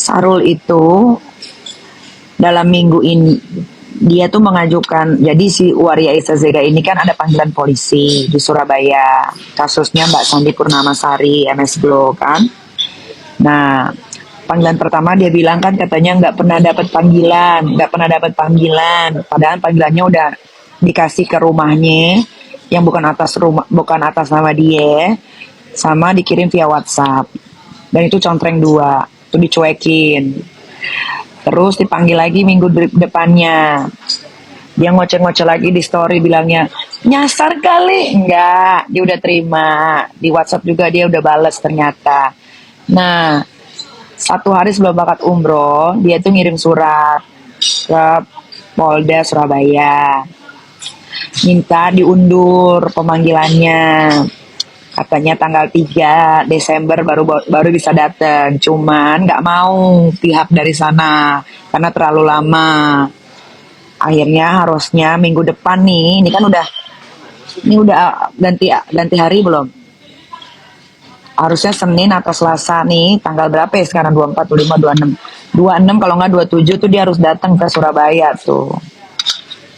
Sarul itu dalam minggu ini dia tuh mengajukan, jadi si Waria Isazega ini kan ada panggilan polisi di Surabaya, kasusnya Mbak Sandi Purnamasari MS Glow kan. Nah, panggilan pertama dia bilang kan katanya nggak pernah dapat panggilan, padahal panggilannya udah dikasih ke rumahnya yang bukan atas nama dia, sama dikirim via WhatsApp, dan itu contreng dua, itu dicuekin. Terus dipanggil lagi minggu depannya. Dia ngoceh-ngoceh lagi di story bilangnya, nyasar kali. Enggak, dia udah terima. Di WhatsApp juga dia udah bales ternyata. Nah, 1 hari sebelum berangkat umroh, dia tuh ngirim surat ke Polda Surabaya. Minta diundur pemanggilannya. Katanya tanggal 3 Desember baru bisa datang. Cuman nggak mau pihak dari sana karena terlalu lama. Akhirnya harusnya minggu depan nih. Ini udah ganti hari belum? Harusnya Senin atau Selasa nih, tanggal berapa ya sekarang? 24, 25, 26. 26 kalau nggak 27 tuh dia harus datang ke Surabaya tuh.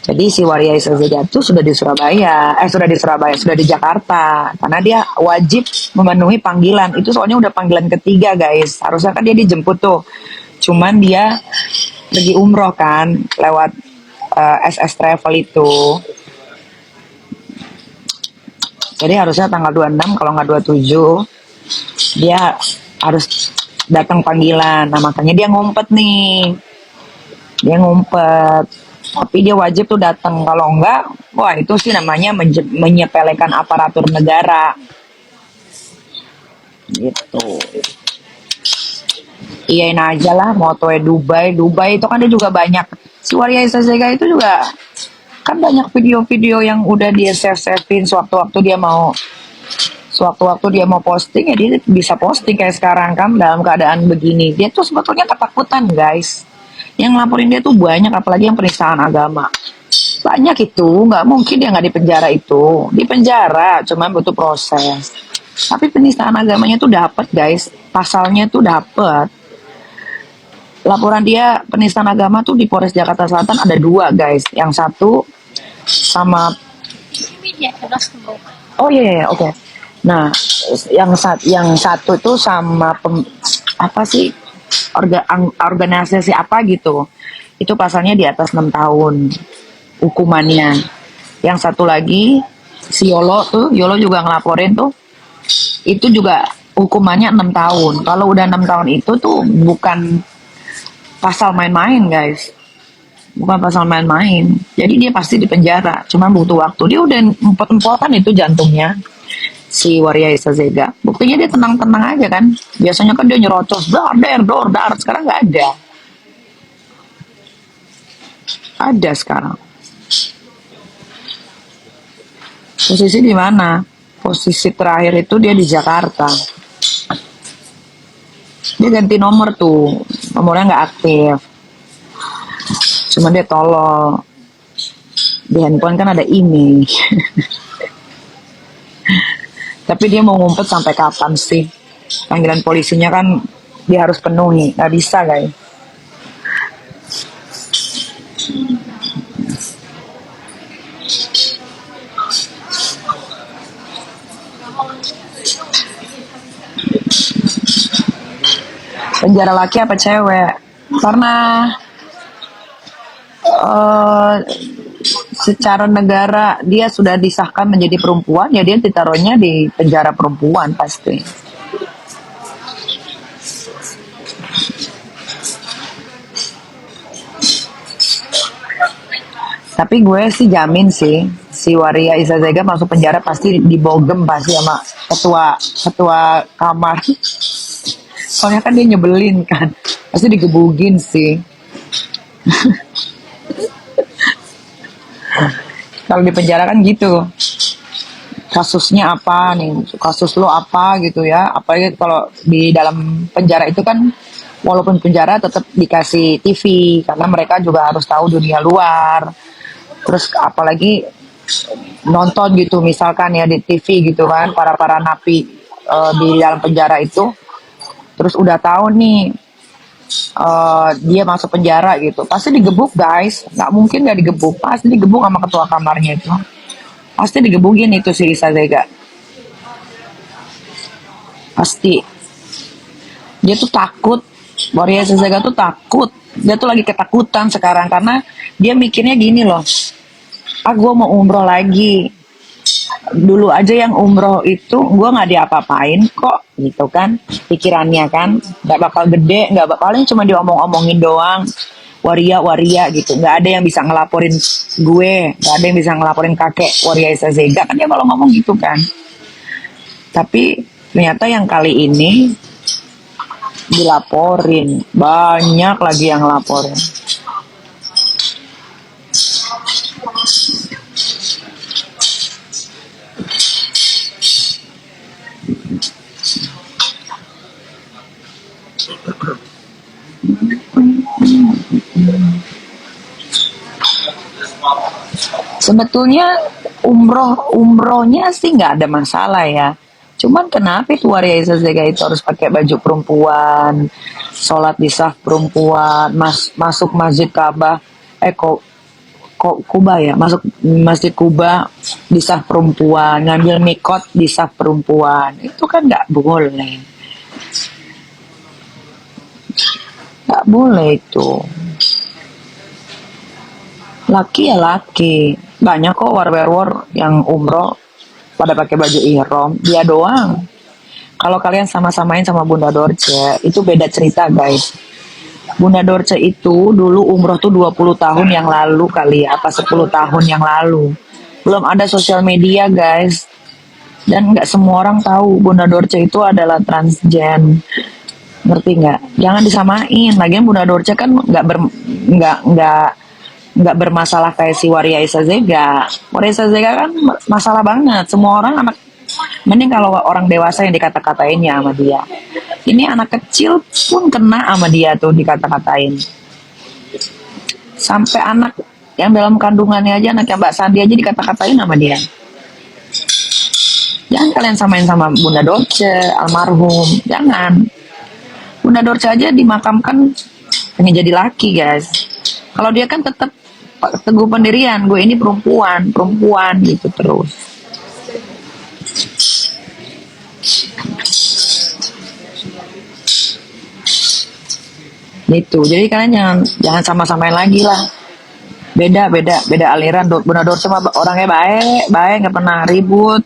Jadi si Waria Isazega itu sudah di sudah di Jakarta, karena dia wajib memenuhi panggilan. Itu soalnya udah panggilan ketiga guys. Harusnya kan dia dijemput tuh. Cuman dia pergi umroh kan lewat SS Travel itu. Jadi harusnya tanggal 26 kalau nggak 27 dia harus datang panggilan. Nah makanya dia ngumpet nih. Dia ngumpet. Tapi dia wajib tuh datang, kalau enggak, wah itu sih namanya menyepelekan aparatur negara, gitu. Iyain aja lah, motonya Dubai itu kan dia juga banyak. Si Waria Isazega itu juga kan banyak video-video yang udah dia save-savein sewaktu-waktu dia mau posting ya dia bisa posting kayak sekarang kan dalam keadaan begini. Dia tuh sebetulnya ketakutan guys. Yang ngelaporin dia tuh banyak, apalagi yang penistaan agama. Banyak itu, nggak mungkin dia nggak dipenjara itu. Dipenjara, cuman butuh proses. Tapi penistaan agamanya tuh dapet guys, pasalnya tuh dapet. Laporan dia penistaan agama tuh di Polres Jakarta Selatan ada 2 guys. Yang satu sama, oh iya, oke. Nah, yang satu tuh sama apa sih? Organisasi apa gitu, itu pasalnya di atas 6 tahun hukumannya. Yang satu lagi si Yolo juga ngelaporin tuh, itu juga hukumannya 6 tahun. Kalau udah 6 tahun itu tuh bukan pasal main-main guys, bukan pasal main-main. Jadi dia pasti dipenjara, cuman butuh waktu. Dia udah empot-empotan itu jantungnya si Waria Isazega. Buktinya dia tenang-tenang aja kan. Biasanya kan dia nyerocos, dar. Sekarang nggak ada. Ada sekarang. Posisi di mana? Posisi terakhir itu dia di Jakarta. Dia ganti nomor tuh. Nomornya nggak aktif. Cuma dia tolol. Di handphone kan ada ini. Tapi dia mau ngumpet sampai kapan sih? Panggilan polisinya kan dia harus penuhi, nggak bisa guys. Penjara laki apa cewek? Karena secara negara dia sudah disahkan menjadi perempuan, ya dia ditaruhnya di penjara perempuan pasti. Tapi gue sih jamin sih si Waria Isazega masuk penjara pasti dibogem pasti sama ketua kamar. Soalnya kan dia nyebelin kan, pasti digebugin sih. Kalau di penjara kan gitu, kasusnya apa nih, kasus lo apa gitu ya. Apalagi kalau di dalam penjara itu kan, walaupun penjara tetap dikasih TV karena mereka juga harus tahu dunia luar. Terus apalagi nonton gitu misalkan ya di TV gitu kan, para napi di dalam penjara itu. Terus udah tahu nih dia masuk penjara gitu, pasti digebuk guys, nggak mungkin nggak digebuk, pasti digebuk sama ketua kamarnya itu, pasti digebukin itu si Risa Zega, pasti. Dia tuh takut, Waria Zega tuh takut, dia tuh lagi ketakutan sekarang karena dia mikirnya gini loh, gue mau umroh lagi, dulu aja yang umroh itu gue nggak diapa-apain kok gitu kan, pikirannya kan nggak bakal gede, nggak paling cuma diomong-omongin doang, waria waria gitu, nggak ada yang bisa ngelaporin gue, nggak ada yang bisa ngelaporin kakek Waria Isa Zega kan, dia kalau ngomong gitu kan. Tapi ternyata yang kali ini dilaporin, banyak lagi yang ngelaporin. Sebetulnya umrohnya sih nggak ada masalah ya. Cuman kenapa itu Waria Isa Zega itu harus pakai baju perempuan, sholat di saf perempuan, masuk masjid Ka'bah, kok Kuba ya, masuk masjid Kuba di saf perempuan, ngambil mikot di saf perempuan, itu kan nggak boleh itu. Laki ya laki, banyak kok war yang umroh pada pakai baju ihram, dia doang. Kalau kalian sama-samain sama Bunda Dorce, itu beda cerita guys. Bunda Dorce itu dulu umroh tuh 20 tahun yang lalu kali ya, apa 10 tahun yang lalu. Belum ada sosial media guys. Dan nggak semua orang tahu Bunda Dorce itu adalah transgen. Ngerti nggak? Jangan disamain. Lagian Bunda Dorce kan nggak bermasalah kayak si Waria Isa Zega. Waria Isa Zega kan masalah banget. Semua orang anak, mending kalau orang dewasa yang dikata-katainnya sama dia. Ini anak kecil pun kena sama dia tuh dikata-katain. Sampai anak yang dalam kandungannya aja, anaknya Mbak Sandi aja dikata-katain sama dia. Jangan kalian samain sama Bunda Dorce, almarhum. Jangan. Bunda Dorce aja dimakamkan pengen jadi laki guys. Kalau dia kan tetap teguh pendirian, gue ini perempuan gitu terus. Gitu. Jadi kalian jangan sama-samain lagi lah. Beda aliran. Bunda Dorce mah orangnya baik, nggak pernah ribut.